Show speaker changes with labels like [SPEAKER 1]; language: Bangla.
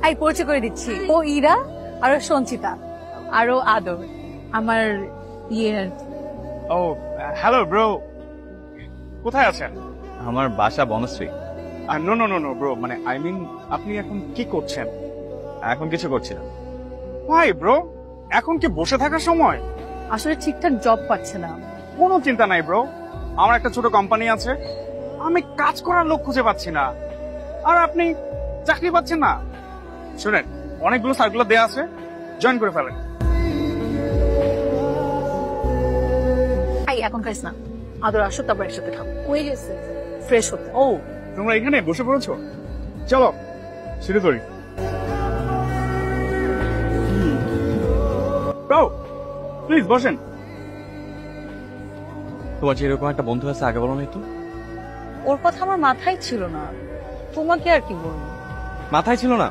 [SPEAKER 1] হাই, পরিচয় করে দিচ্ছি, ও ইরা আর ও সঞ্চিতা আর ও আদর, আমার ইয়ে।
[SPEAKER 2] ও হ্যালো ব্রো, কোথায় আছেন?
[SPEAKER 3] আমার বাসা Banasree.
[SPEAKER 2] No no no no bro, মানে আই মিন আপনি এখন কি করছেন?
[SPEAKER 3] এখন কিছু করছি না।
[SPEAKER 2] ভাই ব্রো, এখন কি বসে থাকার সময়?
[SPEAKER 1] আসলে ঠিকঠাক জব পাচ্ছে না।
[SPEAKER 2] কোনো চিন্তা নাই ব্রো, আমার একটা ছোট কোম্পানি আছে, আমি কাজ করার লোক খুঁজে পাচ্ছি না, আর আপনি চাকরি পাচ্ছেন না। শুনেন, অনেকগুলো সার্কুলার দেয়া আছে, জয়েন করে ফেলেন।
[SPEAKER 1] হাই, এখন খাইস না, আদর আসো তারপর একসাথে খাবো। হয়ে গেছে ফ্রেশ হতে।
[SPEAKER 2] ও তোমরা এখানে বসে পড়েছো, চলো শুরু করি। ব্রো প্লিজ বসেন।
[SPEAKER 3] তোমার যে এরকম একটা বন্ধু আছে আগে বলো না তো।
[SPEAKER 1] ওর কথা আমার মাথায় ছিল না, তোমাকে আর কি বলবো।
[SPEAKER 3] মাথায় ছিল না?